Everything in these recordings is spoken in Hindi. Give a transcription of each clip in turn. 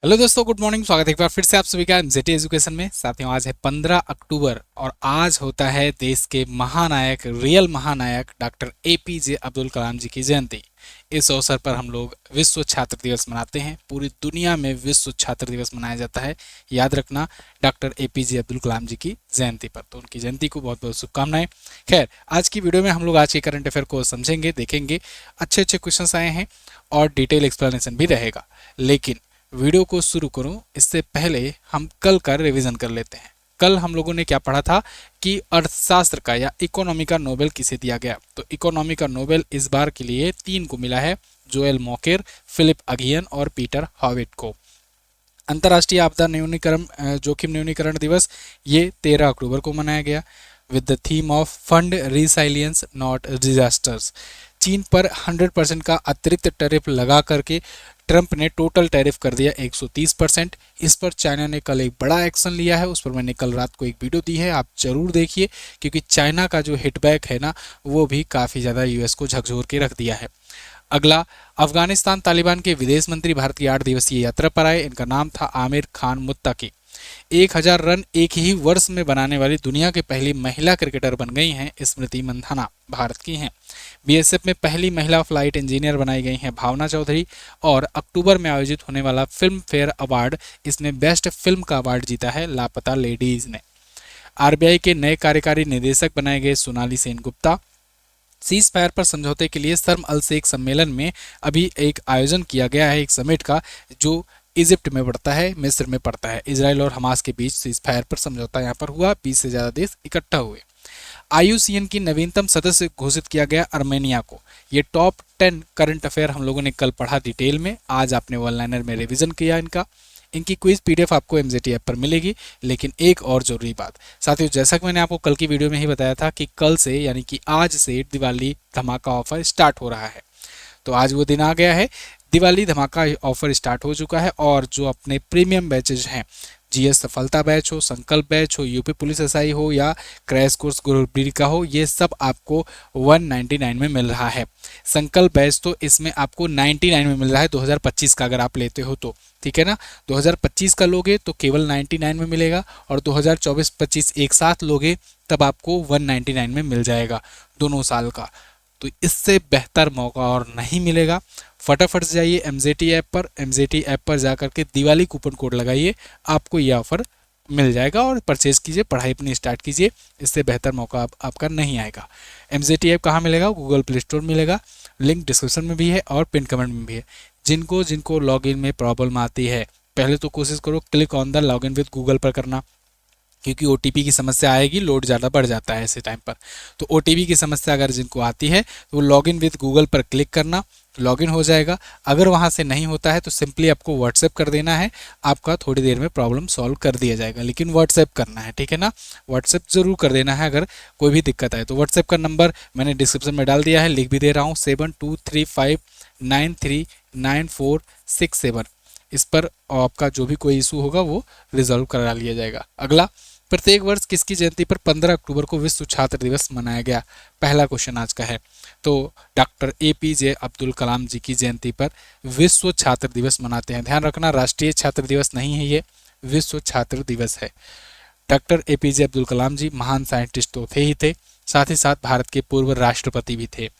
हेलो दोस्तों, गुड मॉर्निंग। स्वागत है एक बार फिर से आप सभी का एमजेटी एजुकेशन में। साथियों, आज है 15 अक्टूबर और आज होता है देश के महानायक, रियल महानायक डॉक्टर एपीजे अब्दुल कलाम जी की जयंती। इस अवसर पर हम लोग विश्व छात्र दिवस मनाते हैं। पूरी दुनिया में विश्व छात्र दिवस मनाया जाता है। याद रखना, डॉक्टर एपीजे अब्दुल कलाम जी की जयंती पर। तो उनकी जयंती को बहुत बहुत शुभकामनाएं। खैर, आज की वीडियो में हम लोग आज के करंट अफेयर को समझेंगे, देखेंगे। अच्छे अच्छे क्वेश्चन आए हैं और डिटेल एक्सप्लेनेशन भी रहेगा। लेकिन वीडियो को शुरू करूं इससे पहले हम कल का रिवीजन कर लेते हैं। कल हम लोगों ने क्या पढ़ा था कि अर्थशास्त्र का या इकोनॉमी का नोबेल किसे दिया गया। तो इकोनॉमी का नोबेल इस बार के लिए 3 को मिला है, जोएल मॉकेर, फिलिप अगियन और पीटर हॉविट को। अंतर्राष्ट्रीय आपदा न्यूनीकरण जोखिम न्यूनीकरण दिवस ये 13 अक्टूबर को मनाया गया with the theme of fund resilience not disasters. चीन पर 100% का अतिरिक्त टैरिफ लगा करके ट्रंप ने टोटल टैरिफ कर दिया 130%। इस पर चाइना ने कल एक बड़ा एक्शन लिया है, उस पर मैंने कल रात को एक वीडियो दी है, आप जरूर देखिए, क्योंकि चाइना का जो हिटबैक है ना, वो भी काफ़ी ज़्यादा यूएस को झकझोर के रख दिया है। अगला, अफगानिस्तान तालिबान के विदेश मंत्री भारत की 8 दिवसीय यात्रा पर आए। इनका नाम था आमिर खान मुत्ताकी। 1000 रन एक ही वर्ष में बनाने वाली दुनिया की पहली महिला क्रिकेटर बन गई हैं स्मृति मंधाना, भारत की हैं। बीएसएफ में पहली महिला फ्लाइट इंजीनियर बनाई गई हैं भावना चौधरी। और अक्टूबर में आयोजित होने वाला फिल्म फेयर अवार्ड, इसमें बेस्ट फिल्म का अवार्ड जीता है लापता लेडीज ने। आरबीआई के नए कार्यकारी निदेशक बनाए गए सोनाली सेन गुप्ता। सीज फायर पर समझौते के लिए शर्म अल शेख सम्मेलन में अभी एक आयोजन किया गया है, एक समिट का, जो इजिप्ट में पड़ता है, मिस्र में पड़ता है। इसराइल और हमास के बीच सीज फायर पर समझौता यहाँ पर हुआ, 20 से ज़्यादा देश इकट्ठा हुए। आईयूसीएन की नवीनतम सदस्य घोषित किया गया अर्मेनिया को। ये टॉप 10 करंट अफेयर हम लोगों ने कल पढ़ा डिटेल में, आज आपने वन लाइनर में रिवीजन किया इनका। इनकी क्विज पीडीएफ आपको एमजेटी ऐप पर मिलेगी। लेकिन एक और जरूरी बात साथियों, जैसा कि मैंने आपको कल की वीडियो में ही बताया था कि कल से यानी कि आज से दिवाली धमाका ऑफर स्टार्ट हो रहा है। तो आज वो दिन आ गया है, दिवाली धमाका ऑफर स्टार्ट हो चुका है। और जो अपने प्रीमियम बैचेज हैं, जीएस सफलता बैच हो, संकल्प बैच हो, यूपी पुलिस एसआई हो या क्रैश कोर्स ग्रुप डी का हो, ये सब आपको 199 में मिल रहा है। संकल्प बैच तो इसमें आपको 99 में मिल रहा है 2025 का, अगर आप लेते हो तो, ठीक है ना। 2025 का लोगे तो केवल 99 में मिलेगा, और 2024-25 एक साथ लोगे तब आपको 199 में मिल जाएगा दोनों साल का। तो इससे बेहतर मौका और नहीं मिलेगा। फटाफट से जाइए एमजेटी ऐप पर, एमजेटी ऐप पर जाकर के दिवाली कूपन कोड लगाइए, आपको यह ऑफर मिल जाएगा और परचेज कीजिए, पढ़ाई अपनी स्टार्ट कीजिए। इससे बेहतर मौका आपका नहीं आएगा। एमजेटी ऐप कहाँ मिलेगा? गूगल प्ले स्टोर मिलेगा, लिंक डिस्क्रिप्शन में भी है और पिन कमेंट में भी है। जिनको जिनको लॉगिन में प्रॉब्लम आती है, पहले तो कोशिश करो click on the login with Google पर करना, क्योंकि ओटीपी की समस्या आएगी, लोड ज़्यादा बढ़ जाता है ऐसे टाइम पर। तो ओटीपी की समस्या अगर जिनको आती है तो वो लॉगिन विद गूगल पर क्लिक करना, लॉगिन हो जाएगा। अगर वहाँ से नहीं होता है तो सिंपली आपको व्हाट्सएप कर देना है, आपका थोड़ी देर में प्रॉब्लम सॉल्व कर दिया जाएगा। लेकिन व्हाट्सएप करना है, ठीक है ना, व्हाट्सएप जरूर कर देना है अगर कोई भी दिक्कत आए तो। व्हाट्सएप का नंबर मैंने डिस्क्रिप्शन में डाल दिया है, लिख भी दे रहा हूँ, 7235939467। इस पर आपका जो भी कोई इशू होगा वो रिजॉल्व करा लिया जाएगा। अगला, प्रत्येक वर्ष किसकी जयंती पर 15 अक्टूबर को विश्व छात्र दिवस मनाया गया? पहला क्वेश्चन आज का है। तो डॉक्टर एपीजे अब्दुल कलाम जी की जयंती पर विश्व छात्र दिवस मनाते हैं। ध्यान रखना, राष्ट्रीय छात्र दिवस नहीं है, ये विश्व छात्र दिवस है। डॉक्टर एपीजे अब्दुल कलाम जी महान साइंटिस्ट तो थे ही थे, साथ ही साथ भारत के पूर्व राष्ट्रपति भी थे।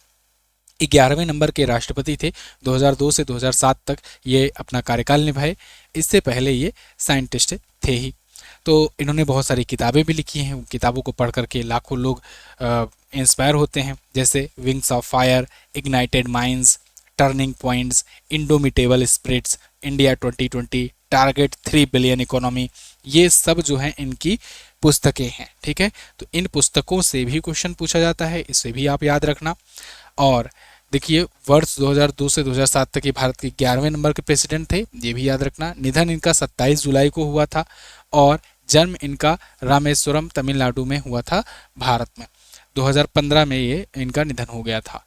11वें नंबर के राष्ट्रपति थे, 2002 से 2007 तक ये अपना कार्यकाल निभाए। इससे पहले ये साइंटिस्ट थे ही। तो इन्होंने बहुत सारी किताबें भी लिखी हैं, उन किताबों को पढ़ करके लाखों लोग इंस्पायर होते हैं, जैसे Wings of Fire, Ignited Minds, Turning Points, Indomitable Spirits, India 2020, target 3 billion economy. ये सब जो हैं इनकी पुस्तकें हैं, ठीक है। तो इन पुस्तकों से भी क्वेश्चन पूछा जाता है, इसे भी आप याद रखना। और देखिए, वर्ष 2002 से 2007 तक ये भारत के 11वें नंबर के प्रेसिडेंट थे, ये भी याद रखना। निधन इनका 27 जुलाई को हुआ था और जन्म इनका रामेश्वरम तमिलनाडु में हुआ था, भारत में। 2015 में ये इनका निधन हो गया था।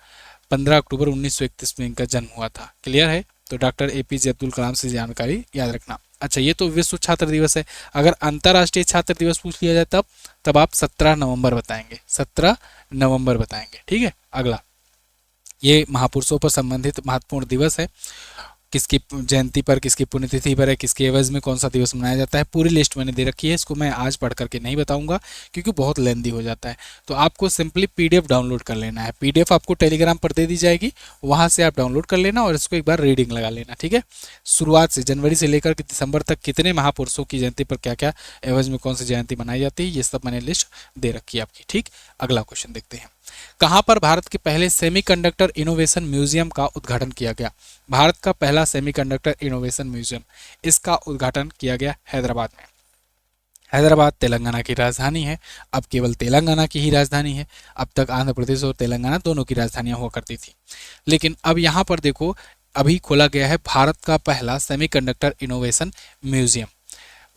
15 अक्टूबर 1931 में इनका जन्म हुआ था। क्लियर है? तो डॉक्टर एपीजे अब्दुल कलाम से जानकारी याद रखना। अच्छा, ये तो विश्व छात्र दिवस है। अगर अंतर्राष्ट्रीय छात्र दिवस पूछ लिया जाए तब आप 17 नवंबर बताएंगे, 17 नवंबर बताएंगे, ठीक है। अगला, ये महापुरुषों पर संबंधित महत्वपूर्ण दिवस है। किसकी जयंती पर, किसकी पुण्यतिथि पर है, किसके एवज में कौन सा दिवस मनाया जाता है, पूरी लिस्ट मैंने दे रखी है। इसको मैं आज पढ़ करके नहीं बताऊंगा क्योंकि बहुत लेंदी हो जाता है। तो आपको सिंपली पीडीएफ डाउनलोड कर लेना है। पीडीएफ आपको टेलीग्राम पर दे दी जाएगी, वहां से आप डाउनलोड कर लेना और इसको एक बार रीडिंग लगा लेना, ठीक है। शुरुआत से जनवरी से लेकर के दिसंबर तक कितने महापुरुषों की जयंती पर क्या क्या एवज में कौन सी जयंती मनाई जाती है, ये सब मैंने लिस्ट दे रखी है आपकी, ठीक। अगला क्वेश्चन देखते हैं। कहां पर भारत के पहले सेमीकंडक्टर इनोवेशन म्यूजियम का उद्घाटन किया गया? भारत का पहला सेमीकंडक्टर इनोवेशन म्यूजियम, इसका उद्घाटन किया गया हैदराबाद में। हैदराबाद तेलंगाना की राजधानी है, अब केवल तेलंगाना की ही राजधानी है। अब तक आंध्र प्रदेश और तेलंगाना दोनों की राजधानियां हुआ करती थी, लेकिन अब यहाँ पर देखो अभी खोला गया है भारत का पहला सेमीकंडक्टर इनोवेशन म्यूजियम।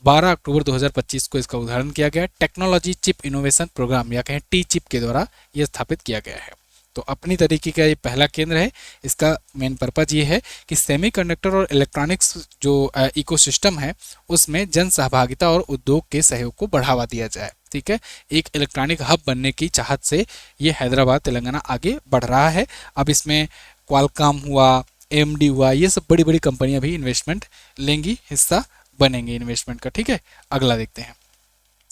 12 अक्टूबर 2025 को इसका उद्घाटन किया गया। टेक्नोलॉजी चिप इनोवेशन प्रोग्राम या कहें टी चिप के द्वारा यह स्थापित किया गया है। तो अपनी तरीके का ये पहला केंद्र है। इसका मेन पर्पज ये है कि सेमीकंडक्टर और इलेक्ट्रॉनिक्स जो इकोसिस्टम है उसमें जन सहभागिता और उद्योग के सहयोग को बढ़ावा दिया जाए, ठीक है। एक इलेक्ट्रॉनिक हब बनने की चाहत से ये हैदराबाद तेलंगाना आगे बढ़ रहा है। अब इसमें क्वालकॉम हुआ, एएमडी हुआ, ये सब बड़ी बड़ी कंपनियां भी इन्वेस्टमेंट लेंगी, हिस्सा बनेंगे इन्वेस्टमेंट का, ठीक है। अगला देखते हैं।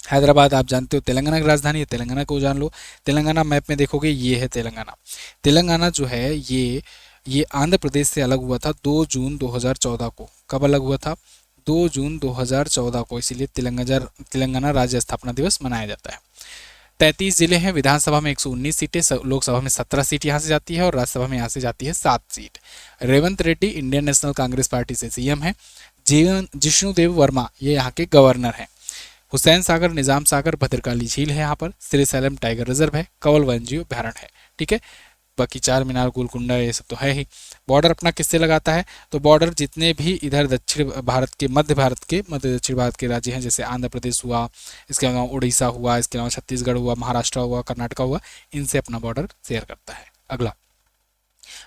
हैदराबाद आप जानते हो तेलंगाना की राजधानी है, तेलंगाना को जान लो। तेलंगाना मैप में देखोगे ये है तेलंगाना। तेलंगाना जो है ये आंध्र प्रदेश से अलग हुआ था 2 जून 2014 को। कब अलग हुआ था? 2 जून 2014 को, इसीलिए तेलंगाना राज्य स्थापना दिवस मनाया जाता है। 33 जिले हैं, विधानसभा में 119 सीटें, लोकसभा में 17 सीट यहाँ से जाती है और राज्यसभा में यहाँ से जाती है 7 seat. Revanth Reddy Indian national Congress party से सीएम है। जिष्णुदेव वर्मा ये यहाँ के गवर्नर हैं। हुसैन सागर, निजाम सागर, भद्रकाली झील है यहाँ पर। श्रीशैलम टाइगर रिजर्व है। कंवल वन्यजीव अभ्यारण्य है, ठीक है। बाकी चार मीनार, गोलकुंडा, ये सब तो है ही। बॉर्डर अपना किससे लगाता है? तो बॉर्डर जितने भी इधर दक्षिण भारत के, मध्य दक्षिण भारत के राज्य हैं, जैसे आंध्र प्रदेश हुआ, इसके अलावा उड़ीसा हुआ, इसके अलावा छत्तीसगढ़ हुआ, महाराष्ट्र हुआ, कर्नाटक हुआ, इनसे अपना बॉर्डर शेयर करता है। अगला,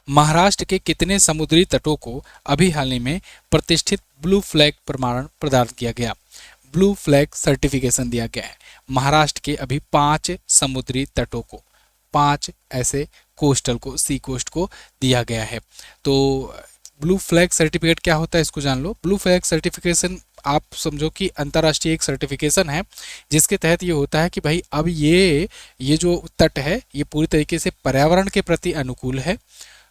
महाराष्ट्र के कितने समुद्री तटों को अभी हाल ही में प्रतिष्ठित ब्लू फ्लैग प्रमाण प्रदान किया गया? ब्लू फ्लैग सर्टिफिकेशन दिया गया है महाराष्ट्र के अभी 5 समुद्री तटों को, 5 ऐसे कोस्टल को, सी कोस्ट को दिया गया है। तो ब्लू फ्लैग सर्टिफिकेट क्या होता है इसको जान लो। ब्लू फ्लैग सर्टिफिकेशन आप समझो कि अंतर्राष्ट्रीय एक सर्टिफिकेशन है जिसके तहत ये होता है कि भाई अब ये जो तट है ये पूरी तरीके से पर्यावरण के प्रति अनुकूल है।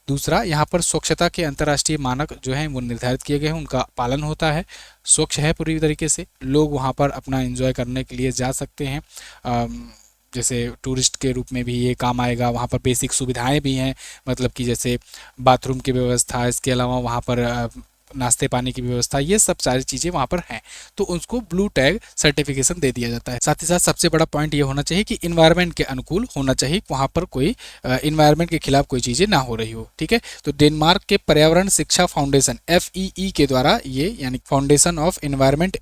दूसरा, यहाँ पर स्वच्छता के अंतर्राष्ट्रीय मानक जो हैं वो निर्धारित किए गए हैं, उनका पालन होता है, स्वच्छ है पूरी तरीके से, लोग वहाँ पर अपना एंजॉय करने के लिए जा सकते हैं। जैसे टूरिस्ट के रूप में भी ये काम आएगा। वहाँ पर बेसिक सुविधाएं भी हैं, मतलब कि जैसे बाथरूम की व्यवस्था, इसके अलावा वहाँ पर नाश्ते पानी की व्यवस्था, ये सब सारी चीज़ें वहाँ पर हैं, तो उसको ब्लू टैग सर्टिफिकेशन दे दिया जाता है। साथ ही साथ सबसे बड़ा पॉइंट ये होना चाहिए कि इन्वायरमेंट के अनुकूल होना चाहिए, वहाँ पर कोई इन्वायरमेंट के खिलाफ कोई चीज़ें ना हो रही हो, ठीक है। तो डेनमार्क के पर्यावरण शिक्षा फाउंडेशन FEE के द्वारा ये, यानी फाउंडेशन ऑफ इन्वायरमेंट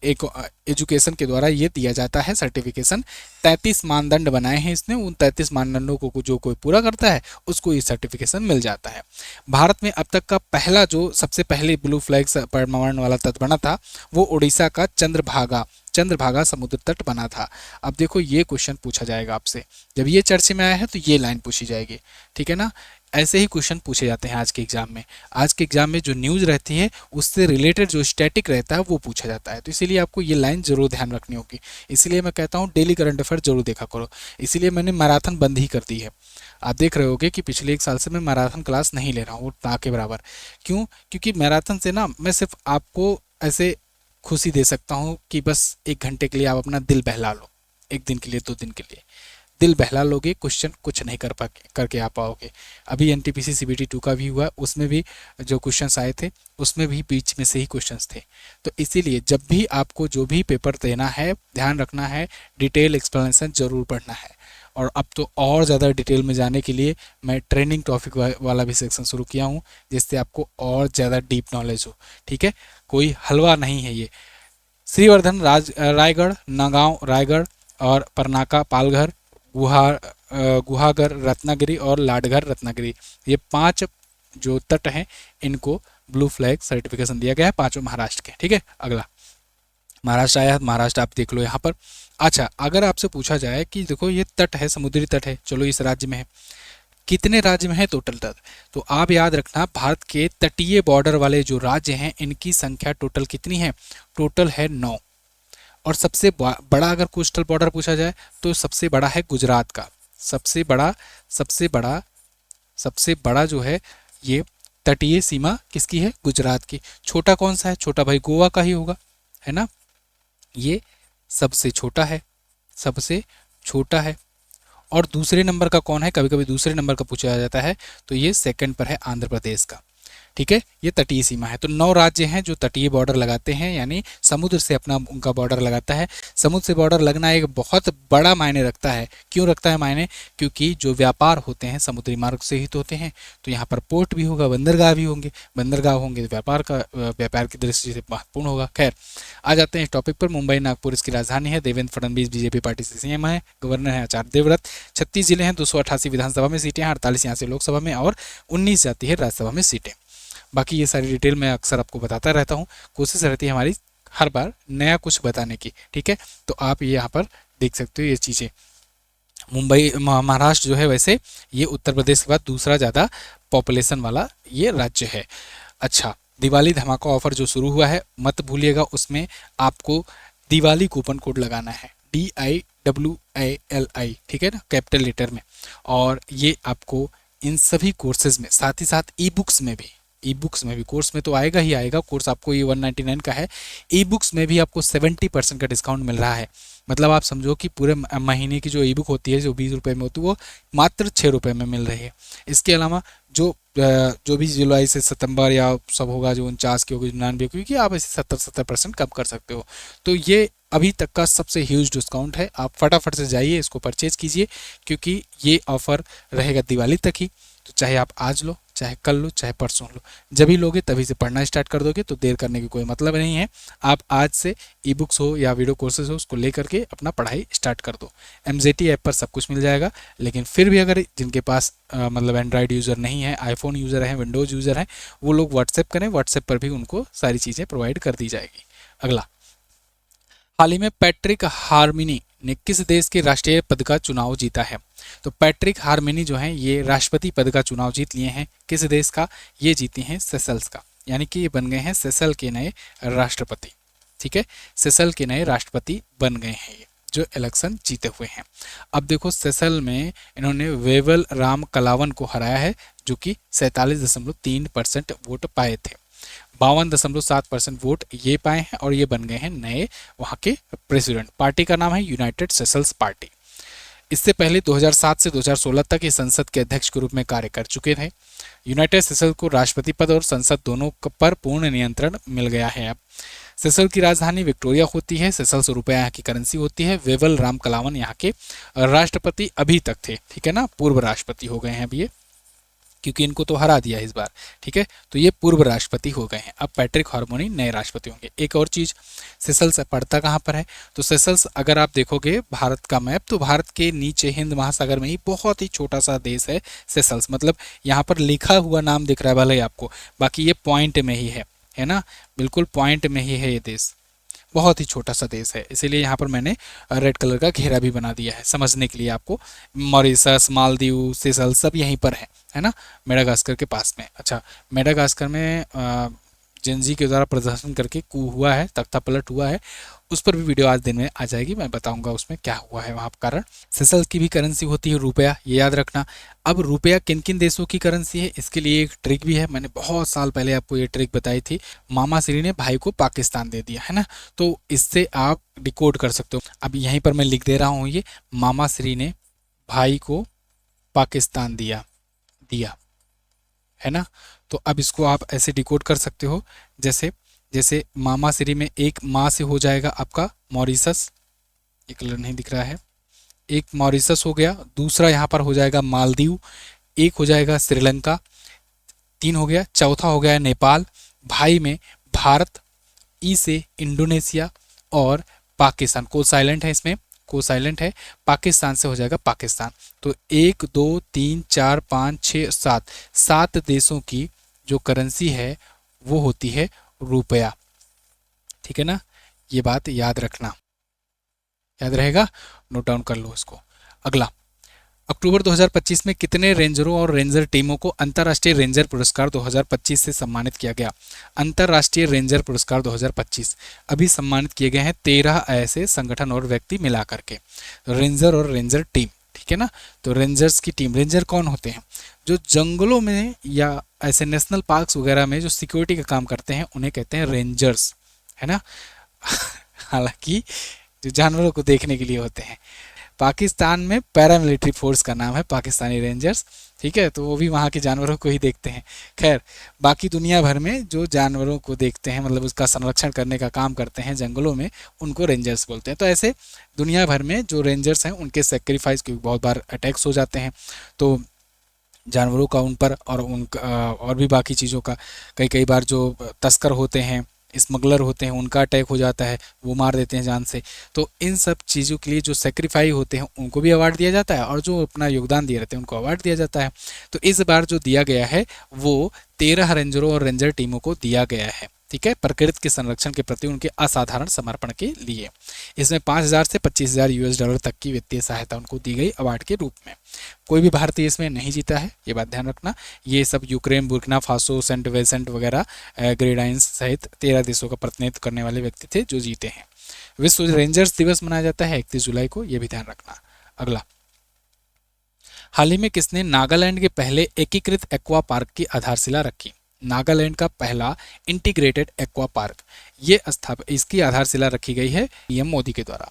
एजुकेशन के द्वारा ये दिया जाता है सर्टिफिकेशन। 33 मानदंड बनाए हैं इसने, उन 33 मानदंडों को जो कोई पूरा करता है उसको ये सर्टिफिकेशन मिल जाता है। भारत में अब तक का पहला जो सबसे पहले ब्लू फ्लैग प्रमाण वाला तट बना था वो उड़ीसा का चंद्रभागा समुद्र तट बना था। अब देखो ये क्वेश्चन पूछा जाएगा आपसे, जब ये चर्चे में आया है तो ये लाइन पूछी जाएगी, ठीक है ना। ऐसे ही क्वेश्चन पूछे जाते हैं आज के एग्जाम में। आज के एग्जाम में जो न्यूज़ रहती है उससे रिलेटेड जो स्टैटिक रहता है वो पूछा जाता है, तो इसीलिए आपको ये लाइन जरूर ध्यान रखनी होगी। इसीलिए मैं कहता हूँ डेली करंट अफेयर जरूर देखा करो। इसीलिए मैंने मैराथन बंद ही कर दी है। आप देख रहे होगे कि पिछले 1 साल से मैं मैराथन क्लास नहीं ले रहा हूँ, ना के बराबर। क्यों? क्योंकि मैराथन से ना मैं सिर्फ आपको ऐसे खुशी दे सकता हूँ कि बस 1 घंटे के लिए आप अपना दिल बहला लो, 1 दिन के लिए, 2 दिन के लिए दिल बहला लोगे, क्वेश्चन कुछ नहीं करके आ पाओगे। अभी NTPC CBT 2 का भी हुआ, उसमें भी जो क्वेश्चंस आए थे उसमें भी बीच में से ही क्वेश्चंस थे। तो इसीलिए जब भी आपको जो भी पेपर देना है, ध्यान रखना है डिटेल एक्सप्लेनेशन जरूर पढ़ना है। और अब तो और ज़्यादा डिटेल में जाने के लिए मैं ट्रेनिंग टॉपिक वाला भी सेक्शन शुरू किया हूँ, जिससे आपको और ज़्यादा डीप नॉलेज हो, ठीक है। कोई हलवा नहीं है ये। श्रीवर्धन रायगढ़, नगांव रायगढ़ और परनाका पालघर, गुहागर रत्नागिरी और लाडघर रत्नागिरी, ये 5 जो तट हैं इनको ब्लू फ्लैग सर्टिफिकेशन दिया गया है, 5 महाराष्ट्र के, ठीक है। अगला, महाराष्ट्र आया, महाराष्ट्र आप देख लो यहाँ पर। अच्छा, अगर आपसे पूछा जाए कि देखो ये तट है, समुद्री तट है, चलो इस राज्य में है, कितने राज्य में है टोटल तट? तो आप याद रखना, भारत के तटीय बॉर्डर वाले जो राज्य हैं इनकी संख्या टोटल कितनी है? टोटल है 9। और सबसे बड़ा अगर कोस्टल बॉर्डर पूछा जाए तो सबसे बड़ा है गुजरात का। सबसे बड़ा जो है ये तटीय सीमा किसकी है? गुजरात की। छोटा कौन सा है? छोटा भाई गोवा का ही होगा, है ना। ये सबसे छोटा है, सबसे छोटा है। और दूसरे नंबर का कौन है? कभी कभी दूसरे नंबर का पूछा जाता है, तो ये सेकंड पर है आंध्र प्रदेश का। ठीक है, ये तटीय सीमा है। तो 9 राज्य हैं जो तटीय बॉर्डर लगाते हैं, यानी समुद्र से अपना उनका बॉर्डर लगाता है। समुद्र से बॉर्डर लगना एक बहुत बड़ा मायने रखता है। क्यों रखता है मायने? क्योंकि जो व्यापार होते हैं समुद्री मार्ग से ही तो होते हैं। तो यहाँ पर पोर्ट भी होगा, बंदरगाह भी होंगे, बंदरगाह होंगे तो व्यापार की दृष्टि से महत्वपूर्ण होगा। खैर, आ जाते हैं इस टॉपिक पर। मुंबई नागपुर इसकी राजधानी है। देवेंद्र फडणवीस बीजेपी पार्टी से सीएम है। गवर्नर है आचार्य देवव्रत। 36 जिले हैं, 288 विधानसभा में सीटें हैं, 48 यहाँ से लोकसभा में और 19 जाती है राज्यसभा में सीटें। बाकी ये सारी डिटेल मैं अक्सर आपको बताता रहता हूँ, कोशिश रहती है हमारी हर बार नया कुछ बताने की। ठीक है, तो आप ये यहाँ पर देख सकते हो ये चीज़ें। मुंबई महाराष्ट्र जो है वैसे ये उत्तर प्रदेश के बाद दूसरा ज़्यादा पॉपुलेशन वाला ये राज्य है। अच्छा, दिवाली धमाका ऑफर जो शुरू हुआ है मत भूलिएगा, उसमें आपको दिवाली कूपन कोड लगाना है, DIWALI, ठीक है ना, कैपिटल लेटर में। और ये आपको इन सभी कोर्सेज में, साथ ही साथ ई बुक्स में भी, कोर्स में तो आएगा ही आएगा, कोर्स आपको ये 199 का है। ई बुक्स में भी आपको 70% का डिस्काउंट मिल रहा है। मतलब आप समझो कि पूरे महीने की जो ई बुक होती है जो 20 रुपये में होती है वो मात्र 6 रुपये में मिल रही है। इसके अलावा जो भी जुलाई से सितंबर या सब होगा, जो 49 की होगी, 99 की होगी, आप इसे 70% कम कर सकते हो। तो ये अभी तक का सबसे ह्यूज डिस्काउंट है। आप फटाफट से जाइए, इसको परचेज कीजिए, क्योंकि ये ऑफर रहेगा दिवाली तक ही। तो चाहे आप आज लो, चाहे कल लो, चाहे परसों लो, जब भी लोगे तभी से पढ़ना स्टार्ट कर दोगे, तो देर करने की कोई मतलब नहीं है। आप आज से ई बुक्स हो या वीडियो कोर्सेज हो उसको लेकर के अपना पढ़ाई स्टार्ट कर दो। MZT ऐप पर सब कुछ मिल जाएगा। लेकिन फिर भी अगर जिनके पास मतलब एंड्रॉयड यूज़र नहीं है, आईफोन यूज़र है, विंडोज़ यूज़र है, वो लोग व्हाट्सएप करें, व्हाट्सएप पर भी उनको सारी चीज़ें प्रोवाइड कर दी जाएगी। अगला, हाल ही में पैट्रिक हार्मिनी ने किस देश के राष्ट्रीय पद का चुनाव जीता है? तो पैट्रिक हार्मिनी जो हैं ये राष्ट्रपति पद का चुनाव जीत लिए हैं। किस देश का? ये जीते हैं सेशल्स का, यानी कि ये बन गए हैं सेशल के नए राष्ट्रपति। ठीक है, सेशल के नए राष्ट्रपति बन गए हैं ये, जो इलेक्शन जीते हुए हैं। अब देखो, सेशल में इन्होंने वेवल राम कलावन को हराया है, जो कि 47.3% वोट पाए थे। 52.7% वोट ये पाए हैं और ये बन गए हैं नए वहाँ के प्रेसिडेंट। पार्टी का नाम है यूनाइटेड सेशल्स पार्टी। इससे पहले 2007 से 2016 तक ये संसद के अध्यक्ष के रूप में कार्य कर चुके थे। यूनाइटेड सेशल्स को राष्ट्रपति पद और संसद दोनों पर पूर्ण नियंत्रण मिल गया है। अब सेशल की राजधानी विक्टोरिया होती है। सेशल्स रुपया यहाँ की करेंसी होती है। वेवल राम कलावन यहाँ के राष्ट्रपति अभी तक थे, ठीक है ना, पूर्व राष्ट्रपति हो गए हैं अभी ये, क्योंकि इनको तो हरा दिया इस बार। ठीक है, तो ये पूर्व राष्ट्रपति हो गए हैं। अब पैट्रिक हार्मोनी नए राष्ट्रपति होंगे। एक और चीज़, सेशल्स पड़ता कहाँ पर है? तो सेशल्स अगर आप देखोगे भारत का मैप, तो भारत के नीचे हिंद महासागर में ही बहुत ही छोटा सा देश है सेशल्स। मतलब यहाँ पर लिखा हुआ नाम दिख रहा है भले आपको, बाकी ये पॉइंट में ही है ना, बिल्कुल पॉइंट में ही है ये देश। बहुत ही छोटा सा देश है, इसीलिए यहाँ पर मैंने रेड कलर का घेरा भी बना दिया है समझने के लिए आपको। मॉरिशस, मालदीव, सेशल्स सब यहीं पर है ना, मेडागास्कर के पास में। अच्छा, मेडागास्कर में जेनजी के द्वारा प्रदर्शन करके कू हुआ है, तख्ता पलट हुआ है, उस पर भी वीडियो आज दिन में आ जाएगी, मैं बताऊंगा उसमें क्या हुआ है वहाँ पर कारण। सेशल्स की भी करेंसी होती है रुपया, ये याद रखना। अब रुपया किन किन देशों की करेंसी है, इसके लिए एक ट्रिक भी है। मैंने बहुत साल पहले आपको ये ट्रिक बताई थी। मामा श्री ने भाई को पाकिस्तान दे दिया, है ना, तो इससे आप डिकोड कर सकते हो। अब यहीं पर मैं लिख दे रहा हूँ, ये मामा श्री ने भाई को पाकिस्तान दिया है ना। तो अब इसको आप ऐसे डिकोड कर सकते हो, जैसे जैसे मामा श्री में एक माँ से हो जाएगा आपका मॉरिशस, ये कलर नहीं दिख रहा है, एक मॉरिशस हो गया, दूसरा यहाँ पर हो जाएगा मालदीव, एक हो जाएगा श्रीलंका, 3 हो गया, चौथा हो गया नेपाल, भाई में भारत, ई से इंडोनेशिया और पाकिस्तान। को साइलेंट है, इसमें को साइलेंट है, पाकिस्तान से हो जाएगा पाकिस्तान। तो 1 2 3 4 5 6 7 देशों की जो करेंसी है वो होती है रुपया। ठीक है ना, ये बात याद रखना, याद रहेगा, नोट डाउन कर लो इसको। अगला, अक्टूबर 2025 में कितने रेंजरों और रेंजर टीमों को अंतर्राष्ट्रीय रेंजर पुरस्कार 2025 से सम्मानित किया गया? अंतर्राष्ट्रीय रेंजर पुरस्कार 2025 अभी सम्मानित किए गए हैं 13 ऐसे संगठन और व्यक्ति मिला करके, रेंजर और रेंजर टीम, ठीक है ना। तो रेंजर्स की टीम, रेंजर कौन होते हैं? जो जंगलों में या ऐसे नेशनल पार्क्स वगैरह में जो सिक्योरिटी का काम करते हैं उन्हें कहते हैं रेंजर्स, है ना। हालांकि जो जानवरों को देखने के लिए होते हैं। पाकिस्तान में पैरामिलिट्री फोर्स का नाम है पाकिस्तानी रेंजर्स, ठीक है, तो वो भी वहाँ के जानवरों को ही देखते हैं। खैर, बाकी दुनिया भर में जो जानवरों को देखते हैं, मतलब उसका संरक्षण करने का काम करते हैं जंगलों में, उनको रेंजर्स बोलते हैं। तो ऐसे दुनिया भर में जो रेंजर्स हैं उनके सेक्रीफाइस, क्योंकि बहुत बार अटैक्स हो जाते हैं तो जानवरों का उन पर और और भी बाकी चीज़ों का, कई कई बार जो तस्कर होते हैं, स्मगलर होते हैं, उनका अटैक हो जाता है, वो मार देते हैं जान से। तो इन सब चीज़ों के लिए जो सेक्रीफाई होते हैं उनको भी अवार्ड दिया जाता है और जो अपना योगदान दिए रहते हैं उनको अवार्ड दिया जाता है। तो इस बार जो दिया गया है वो 13 रेंजरों और रेंजर टीमों को दिया गया है, ठीक है, प्रकृति के संरक्षण के प्रति उनके असाधारण समर्पण के लिए। इसमें 5,000 से 25,000 यूएस डॉलर तक की वित्तीय सहायता उनको दी गई अवार्ड के रूप में। कोई भी भारतीय इसमें नहीं जीता है, ये बात ध्यान रखना। ये सब Ukraine, Burkina Faso, Saint Vincent वगैरह, ग्रेनाइंस सहित 13 देशों का प्रतिनिधित्व करने वाले व्यक्ति थे जो जीते हैं। विश्व रेंजर्स दिवस मनाया जाता है 31 जुलाई को, ये भी ध्यान रखना। अगला, हाल ही में किसने नागालैंड के पहले एकीकृत एक्वा पार्क की आधारशिला रखी? नागालैंड का पहला इंटीग्रेटेड एक्वा पार्क, ये इसकी आधारशिला रखी गई है पीएम मोदी के द्वारा।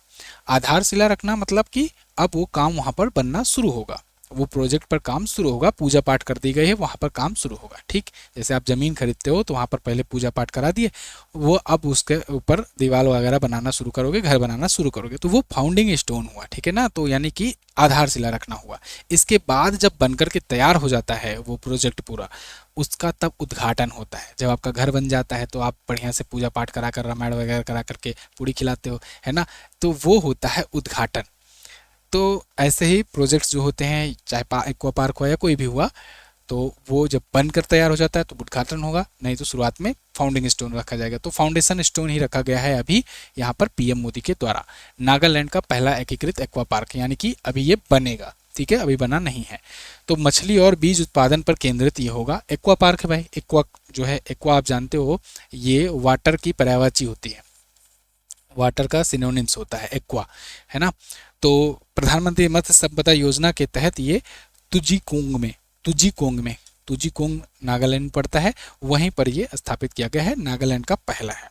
आधारशिला रखना मतलब कि अब वो काम वहां पर बनना शुरू होगा, वो प्रोजेक्ट पर काम शुरू होगा, पूजा पाठ कर दी गई है, वहां पर काम शुरू होगा, ठीक। जैसे आप जमीन खरीदते हो तो वहां पर पहले पूजा पाठ करा दिए, वो अब उसके ऊपर दीवार वगैरह बनाना शुरू करोगे, घर बनाना शुरू करोगे, तो वो फाउंडिंग स्टोन हुआ, ठीक है ना। तो यानी कि आधारशिला रखना हुआ। इसके बाद जब बनकर के तैयार हो जाता है वो प्रोजेक्ट पूरा, उसका तब उद्घाटन होता है। जब आपका घर बन जाता है तो आप बढ़िया से पूजा पाठ करा कर, रामायण वगैरह करा करके पूरी खिलाते हो, है ना, तो वो होता है उद्घाटन। तो ऐसे ही प्रोजेक्ट्स जो होते हैं, चाहे एक्वा पार्क हो या कोई भी हुआ, तो वो जब बनकर तैयार हो जाता है तो उद्घाटन होगा, नहीं तो शुरुआत में फाउंडिंग स्टोन रखा जाएगा। तो फाउंडेशन स्टोन ही रखा गया है अभी यहाँ पर पीएम मोदी के द्वारा। नागालैंड का पहला एकीकृत एक्वा पार्क, यानी कि अभी ये बनेगा, ठीक है, अभी बना नहीं है। तो मछली और बीज उत्पादन पर केंद्रित ये होगा। एक्वा पार्क है भाई, एक्वा जो है, एक्वा आप जानते हो ये वाटर की पर्यायवाची होती है, वाटर का सिनोनिम्स होता है एक्वा, है ना। तो प्रधानमंत्री मत्स्य संपदा योजना के तहत ये तुजीकोंग नागालैंड पड़ता है, वहीं पर ये स्थापित किया गया है। नागालैंड का पहला है।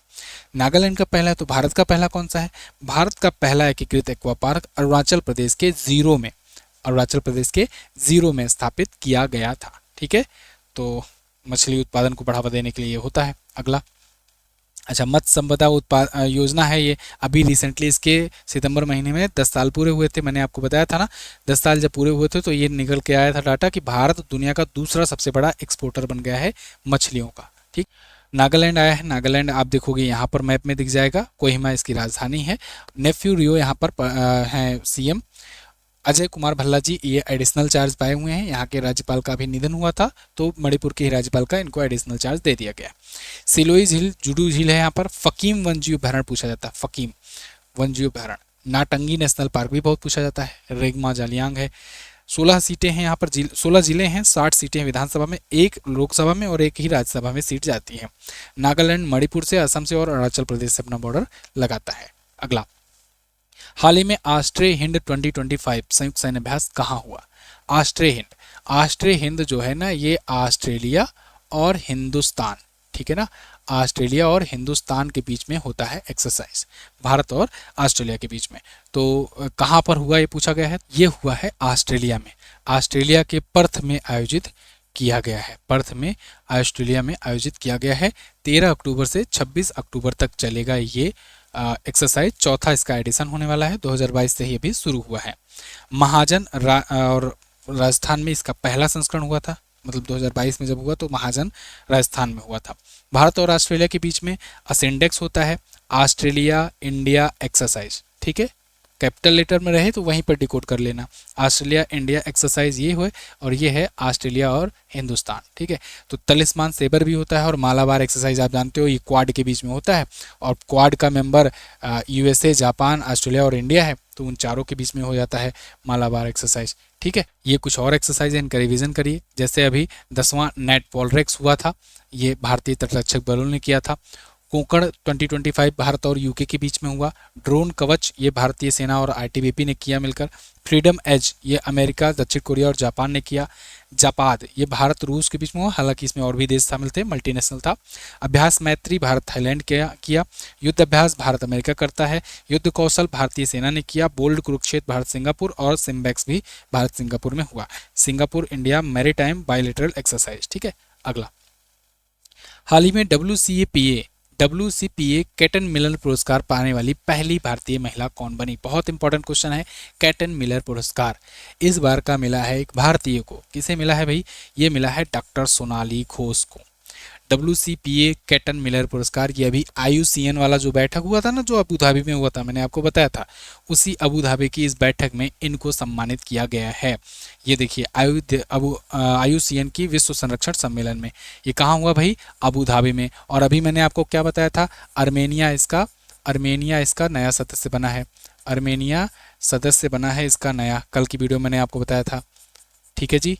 नागालैंड का पहला है, तो भारत का पहला कौन सा है? भारत का पहला एकीकृत एक्वा पार्क अरुणाचल प्रदेश के जीरो में स्थापित किया गया था, ठीक है। तो मछली उत्पादन को बढ़ावा देने के लिए होता है। अगला, अच्छा, मत्स्य संपदा योजना है ये, अभी रिसेंटली इसके सितंबर महीने में 10 साल पूरे हुए थे, मैंने आपको बताया था ना। 10 साल जब पूरे हुए थे तो ये निकल के आया था डाटा कि भारत दुनिया का दूसरा सबसे बड़ा एक्सपोर्टर बन गया है मछलियों का, ठीक। नागालैंड आया है, नागालैंड आप देखोगे यहाँ पर मैप में दिख जाएगा, कोहिमा इसकी राजधानी है। नेफ्यू रियो यहाँ पर हैं सीएम। अजय कुमार भल्ला जी ये एडिशनल चार्ज पाए हुए हैं, यहाँ के राज्यपाल का भी निधन हुआ था तो मणिपुर के ही राज्यपाल का इनको एडिशनल चार्ज दे दिया गया। सिलोई झील, जुडू झील है यहाँ पर। फकीम वन्यजीव अभ्यारण्य पूछा जाता है, फकीम वन्यजीव अभ्यारण्य। नाटंगी नेशनल पार्क भी बहुत पूछा जाता है। रेगमा जालियांग है। 16 सीटें हैं यहाँ पर, 16 जिले हैं, 60 सीटें हैं विधानसभा में, एक लोकसभा में और एक ही राज्यसभा में सीट जाती है। नागालैंड मणिपुर से, असम से और अरुणाचल प्रदेश से अपना बॉर्डर लगाता है। अगला, हाल ही में आस्ट्रे हिंद 2025 संयुक्त सैन्य अभ्यास कहाँ हुआ? आस्ट्रे हिंद जो है ना, ये ऑस्ट्रेलिया और हिंदुस्तान, ठीक है ना, ऑस्ट्रेलिया और हिंदुस्तान के बीच में होता है एक्सरसाइज, भारत और ऑस्ट्रेलिया के बीच में। तो कहाँ पर हुआ ये पूछा गया है, ये हुआ है ऑस्ट्रेलिया में। ऑस्ट्रेलिया के पर्थ में आयोजित किया गया है, पर्थ में ऑस्ट्रेलिया में आयोजित किया गया है। 13 अक्टूबर से 26 अक्टूबर तक चलेगा ये एक्सरसाइज। चौथा इसका एडिशन होने वाला है, 2022 से ही अभी शुरू हुआ है। महाजन और राजस्थान में इसका पहला संस्करण हुआ था, मतलब 2022 में जब हुआ तो महाजन राजस्थान में हुआ था। भारत और ऑस्ट्रेलिया के बीच में असेंडेक्स होता है, ऑस्ट्रेलिया इंडिया एक्सरसाइज, ठीक है, कैपिटल लेटर में रहे तो वहीं पर डिकोड कर लेना। ऑस्ट्रेलिया इंडिया एक्सरसाइज ये हुए, और ये है ऑस्ट्रेलिया और हिंदुस्तान, ठीक है। तो तलिस्मान सेबर भी होता है, और मालाबार एक्सरसाइज आप जानते हो ये क्वाड के बीच में होता है, और क्वाड का मेंबर यूएसए, जापान, ऑस्ट्रेलिया और इंडिया है, तो उन चारों के बीच में हो जाता है मालाबार एक्सरसाइज, ठीक है। ये कुछ और एक्सरसाइज है, इनका रिवीजन करिए। जैसे अभी 10वां नेट वॉलरेक्स हुआ था, ये भारतीय तटरक्षक बलों ने किया था। कोंकण 2025 भारत और यूके के बीच में हुआ। ड्रोन कवच ये भारतीय सेना और आईटीबीपी ने किया मिलकर। फ्रीडम एज ये अमेरिका, दक्षिण कोरिया और जापान ने किया। जापाद ये भारत रूस के बीच में हुआ, हालांकि इसमें और भी देश शामिल थे, मल्टीनेशनल था। अभ्यास मैत्री भारत थाईलैंड किया। युद्ध अभ्यास भारत अमेरिका करता है। युद्ध कौशल भारतीय सेना ने किया। बोल्ड कुरुक्षेत्र भारत सिंगापुर, और सिम्बैक्स भी भारत सिंगापुर में हुआ। Singapore India maritime bilateral exercise, ठीक है। अगला, हाल ही में WCPA कैटन मिलर पुरस्कार पाने वाली पहली भारतीय महिला कौन बनी? बहुत इंपॉर्टेंट क्वेश्चन है। कैटन मिलर पुरस्कार इस बार का मिला है एक भारतीय को। किसे मिला है भाई? ये मिला है डॉक्टर सोनाली घोष को। WCPA कैटन मिलर पुरस्कार, ये अभी IUCN वाला जो बैठक हुआ था ना, जो अबू धाबी में हुआ था, मैंने आपको बताया था, उसी अबू धाबी की इस बैठक में इनको सम्मानित किया गया है। ये देखिए IUCN की विश्व संरक्षण सम्मेलन में। ये कहाँ हुआ भाई? अबू धाबी में। और अभी मैंने आपको क्या बताया था? अर्मेनिया इसका नया सदस्य बना है। अर्मेनिया सदस्य बना है इसका नया, कल की वीडियो मैंने आपको बताया था, ठीक है जी।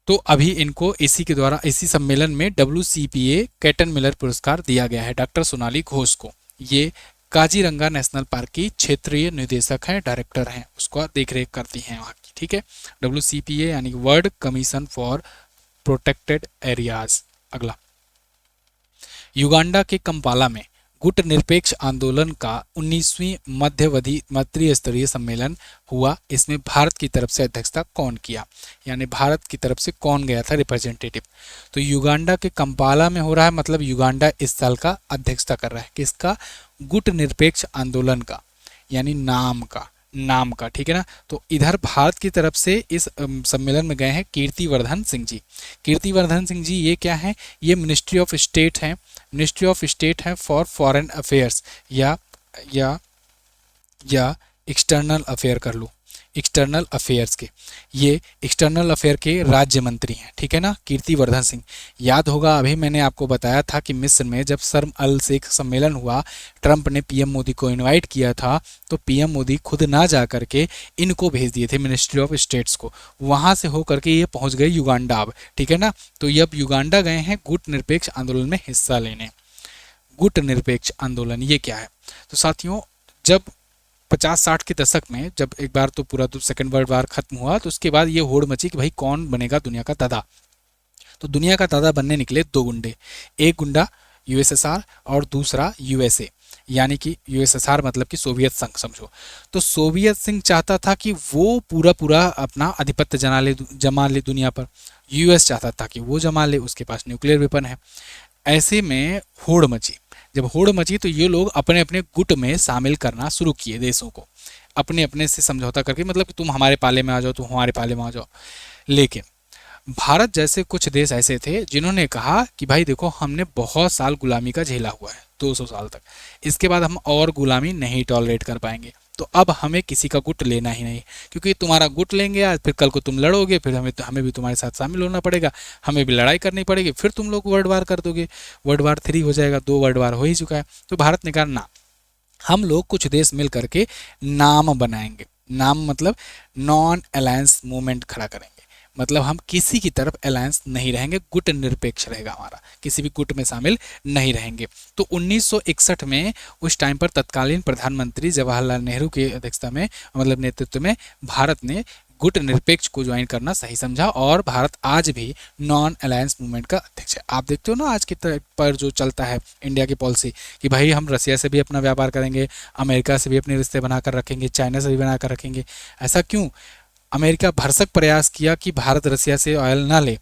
तो अभी इनको इसी के द्वारा, इसी सम्मेलन में WCPA कैटन मिलर पुरस्कार दिया गया है डॉक्टर सोनाली घोष को। ये काजीरंगा नेशनल पार्क की क्षेत्रीय निदेशक हैं, डायरेक्टर हैं, उसको देखरेख करती हैं वहाँ की, ठीक है। WCPA यानी world commission for protected areas. अगला, युगांडा के कंपाला में गुट निरपेक्ष आंदोलन का 19वीं मध्यावधि त्रिस्तरीय सम्मेलन हुआ। इसमें भारत की तरफ से अध्यक्षता कौन किया? यानी भारत की तरफ से कौन गया था रिप्रेजेंटेटिव? तो युगांडा के कंपाला में हो रहा है, मतलब युगांडा इस साल का अध्यक्षता कर रहा है। किसका? गुट निरपेक्ष आंदोलन का, यानी नाम का, ठीक है ना। तो इधर भारत की तरफ से इस सम्मेलन में गए हैं कीर्तिवर्धन सिंह जी। कीर्तिवर्धन सिंह जी ये क्या है? ये मिनिस्ट्री ऑफ स्टेट है फॉर फॉरेन अफेयर्स, या एक्सटर्नल अफेयर कर लो, एक्सटर्नल अफेयर्स के, ये एक्सटर्नल अफेयर के राज्य मंत्री हैं, ठीक है ना, कीर्तिवर्धन सिंह। याद होगा अभी मैंने आपको बताया था कि मिस्र में जब शर्म अल शेख सम्मेलन हुआ, ट्रंप ने PM मोदी को इनवाइट किया था, तो PM मोदी खुद ना जा करके इनको भेज दिए थे मिनिस्ट्री ऑफ स्टेट्स को। वहां से होकर के ये पहुंच गए युगांडा अब, ठीक है ना। तो ये अब युगांडा गए हैं गुट निरपेक्ष आंदोलन में हिस्सा लेने। गुट निरपेक्ष आंदोलन ये क्या है? तो साथियों, जब 50-60 के दशक में जब एक बार तो पूरा सेकेंड वर्ल्ड वार खत्म हुआ, तो उसके बाद ये होड़ मची कि भाई कौन बनेगा दुनिया का दादा। तो दुनिया का दादा बनने निकले दो गुंडे, एक गुंडा USSR और दूसरा USA, यानी कि USSR मतलब कि सोवियत संघ समझो। तो सोवियत संघ चाहता था कि वो पूरा अपना आधिपत्य जमा ले दुनिया पर। US चाहता था कि वो जमा ले, उसके पास न्यूक्लियर वेपन है। ऐसे में होड़ मची। जब होड़ मची तो ये लोग अपने अपने गुट में शामिल करना शुरू किए देशों को, अपने अपने से समझौता करके, मतलब कि तुम हमारे पाले में आ जाओ, तुम हमारे पाले में आ जाओ। लेकिन भारत जैसे कुछ देश ऐसे थे जिन्होंने कहा कि भाई देखो, हमने बहुत साल गुलामी का झेला हुआ है, 200 साल तक, इसके बाद हम और गुलामी नहीं टॉलरेट कर पाएंगे, तो अब हमें किसी का गुट लेना ही नहीं, क्योंकि तुम्हारा गुट लेंगे आज, फिर कल को तुम लड़ोगे, फिर हमें भी तुम्हारे साथ शामिल होना पड़ेगा, हमें भी लड़ाई करनी पड़ेगी, फिर तुम लोग वर्ल्ड वार कर दोगे, वर्ल्ड वार 3 हो जाएगा, 2 वर्ल्ड वार हो ही चुका है। तो भारत ने कहा ना, हम लोग कुछ देश मिल करके नाम बनाएंगे। नाम मतलब नॉन अलायंस मूवमेंट खड़ा करेंगे, मतलब हम किसी की तरफ अलायंस नहीं रहेंगे, गुट निरपेक्ष रहेगा हमारा, किसी भी गुट में शामिल नहीं रहेंगे। तो 1961 में उस टाइम पर तत्कालीन प्रधानमंत्री जवाहरलाल नेहरू की अध्यक्षता में, मतलब नेतृत्व में, भारत ने गुट निरपेक्ष को ज्वाइन करना सही समझा, और भारत आज भी नॉन अलायंस मूवमेंट का अध्यक्ष है। आप देखते हो ना आज के पर जो चलता है इंडिया की पॉलिसी कि भाई हम रसिया से भी अपना व्यापार करेंगे, अमेरिका से भी अपने रिश्ते बनाकर रखेंगे, चाइना से भी बनाकर रखेंगे। ऐसा क्यों? अमेरिका भरसक प्रयास किया कि भारत रसिया से ऑयल ना ले,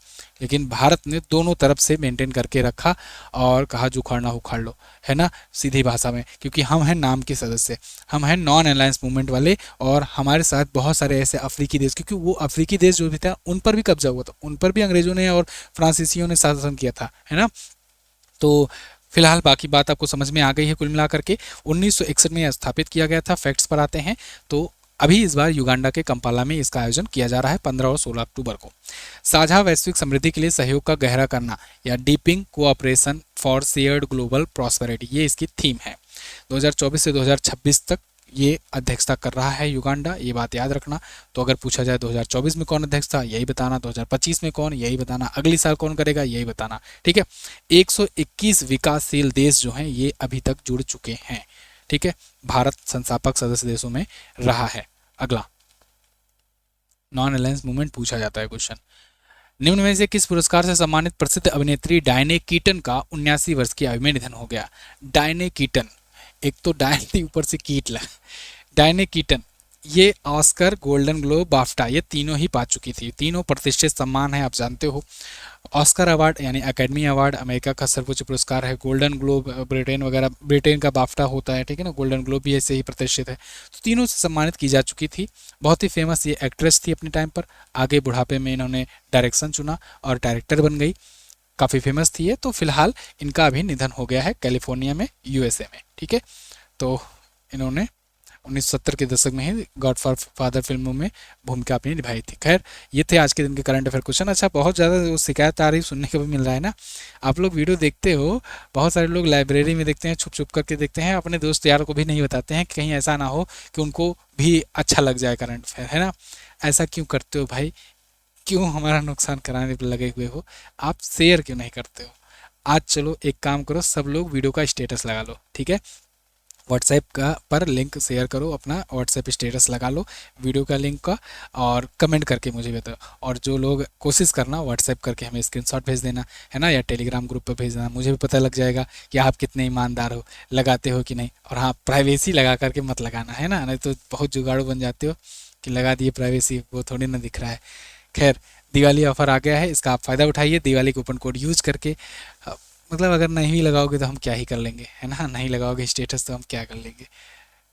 लेकिन भारत ने दोनों तरफ से मेंटेन करके रखा और कहा जो उखाड़ना उखाड़ लो, है ना, सीधी भाषा में, क्योंकि हम हैं नाम के सदस्य, हम हैं नॉन अलायंस मूवमेंट वाले, और हमारे साथ बहुत सारे ऐसे अफ्रीकी देश, क्योंकि वो अफ्रीकी देश जो भी था उन पर भी कब्जा हुआ था, उन पर भी अंग्रेजों ने और फ्रांसीसियों ने शासन किया था, है ना। तो फिलहाल बाकी बात आपको समझ में आ गई है कुल मिलाकर के। 1961 में यह स्थापित किया गया था। फैक्ट्स पर आते हैं तो अभी इस बार युगांडा के कंपाला में इसका आयोजन किया जा रहा है 15 और 16 अक्टूबर को। साझा वैश्विक समृद्धि के लिए सहयोग का गहरा करना या deeping cooperation for shared global prosperity, ये इसकी थीम है। 2024 से 2026 तक ये अध्यक्षता कर रहा है युगांडा, ये बात याद रखना। तो अगर पूछा जाए 2024 में कौन अध्यक्ष था, यही बताना। 2025 में कौन, यही बताना। अगली साल कौन करेगा, यही बताना। ठीक है। 121 विकासशील देश जो हैं ये अभी तक जुड़ चुके हैं। ठीक है। भारत संस्थापक सदस्य देशों में रहा है। अगला, नॉन अलायंस मूवमेंट पूछा जाता है क्वेश्चन। निम्न में से किस पुरस्कार से सम्मानित प्रसिद्ध अभिनेत्री डायने कीटन का 79 वर्ष की आयु में निधन हो गया? डायने कीटन, एक तो डायन थी ऊपर से कीट ला, डायने कीटन ये ऑस्कर, गोल्डन ग्लोब, बाफ्टा ये तीनों ही पा चुकी थी। तीनों प्रतिष्ठित सम्मान है, आप जानते हो। ऑस्कर अवार्ड यानी एकेडमी अवार्ड अमेरिका का सर्वोच्च पुरस्कार है। गोल्डन ग्लोब ब्रिटेन वगैरह, ब्रिटेन का बाफ्टा होता है, ठीक है ना। गोल्डन ग्लोब भी ऐसे ही प्रतिष्ठित है। तो तीनों से सम्मानित की जा चुकी थी। बहुत ही फेमस ये एक्ट्रेस थी अपने टाइम पर। आगे बुढ़ापे में इन्होंने डायरेक्शन चुना और डायरेक्टर बन गई, काफ़ी फेमस थी ये। तो फिलहाल इनका अभी निधन हो गया है कैलिफोर्निया में, यूएसए में। ठीक है। तो इन्होंने 1970 के दशक में ही गॉड फादर फिल्मों में भूमिका अपनी निभाई थी। खैर, ये थे आज के दिन के करंट अफेयर क्वेश्चन। अच्छा, बहुत ज़्यादा शिकायत आ रही सुनने को भी मिल रहा है ना। आप लोग वीडियो देखते हो, बहुत सारे लोग लाइब्रेरी में देखते हैं, छुप छुप करके देखते हैं, अपने दोस्त यारों को भी नहीं बताते हैं कि कहीं ऐसा ना हो कि उनको भी अच्छा लग जाए करंट अफेयर, है ना। ऐसा क्यों करते हो भाई? क्यों हमारा नुकसान कराने पर लगे हुए हो? आप शेयर क्यों नहीं करते हो? आज चलो एक काम करो, सब लोग वीडियो का स्टेटस लगा लो, ठीक है। व्हाट्सएप का पर लिंक शेयर करो, अपना व्हाट्सएप स्टेटस लगा लो वीडियो का लिंक का, और कमेंट करके मुझे बताओ। और जो लोग कोशिश करना व्हाट्सएप करके हमें स्क्रीनशॉट भेज देना, है ना, या टेलीग्राम ग्रुप पर भेज देना, मुझे भी पता लग जाएगा कि आप कितने ईमानदार हो, लगाते हो कि नहीं। और हाँ, प्राइवेसी लगा करके मत लगाना, है ना, नहीं तो बहुत जुगाड़ू बन जाते हो कि लगा दिए प्राइवेसी, वो थोड़ी ना दिख रहा है। खैर, दिवाली ऑफर आ गया है, इसका आप फ़ायदा उठाइए। दिवाली कूपन कोड यूज करके मतलब अगर नहीं लगाओगे तो हम क्या ही कर लेंगे, है ना। नहीं लगाओगे स्टेटस तो हम क्या कर लेंगे,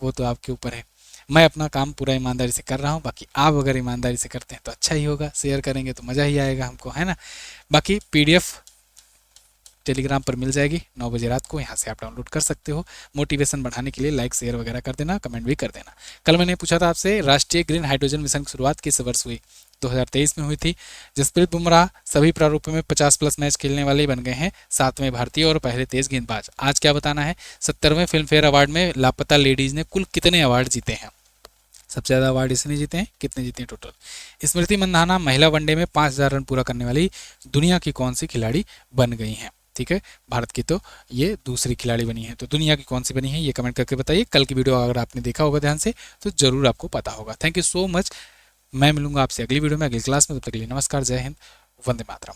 वो तो आपके ऊपर है। मैं अपना काम पूरा ईमानदारी से कर रहा हूँ, बाकी आप अगर ईमानदारी से करते हैं तो अच्छा ही होगा, शेयर करेंगे तो मज़ा ही आएगा हमको, है ना। बाकी पीडीएफ टेलीग्राम पर मिल जाएगी 9 बजे रात को, यहाँ से आप डाउनलोड कर सकते हो। मोटिवेशन बढ़ाने के लिए लाइक शेयर वगैरह कर देना, कमेंट भी कर देना। कल मैंने पूछा था आपसे, राष्ट्रीय ग्रीन हाइड्रोजन मिशन की शुरुआत किस वर्ष हुई? 2023 में हुई थी। जसप्रीत बुमराह सभी प्रारूपों में 50+ मैच खेलने वाले बन गए हैं 7वें भारतीय और पहले तेज गेंदबाज। आज क्या बताना है? 70वें फिल्म फेयर अवार्ड में लापता लेडीज ने कुल कितने अवार्ड जीते हैं? सबसे ज़्यादा अवार्ड इसने जीते हैं, कितने जीते हैं टोटल? स्मृति मंधाना महिला वनडे में 5000 रन पूरा करने वाली दुनिया की कौन सी खिलाड़ी बन गई हैं? ठीक है, भारत की तो ये दूसरी खिलाड़ी बनी है, तो दुनिया की कौन सी बनी है ये कमेंट करके बताइए। कल की वीडियो अगर आपने देखा होगा ध्यान से तो जरूर आपको पता होगा। Thank you so much. मैं मिलूंगा आपसे अगली वीडियो में, अगली क्लास में। तब तक के लिए नमस्कार, जय हिंद, वंदे मातरम।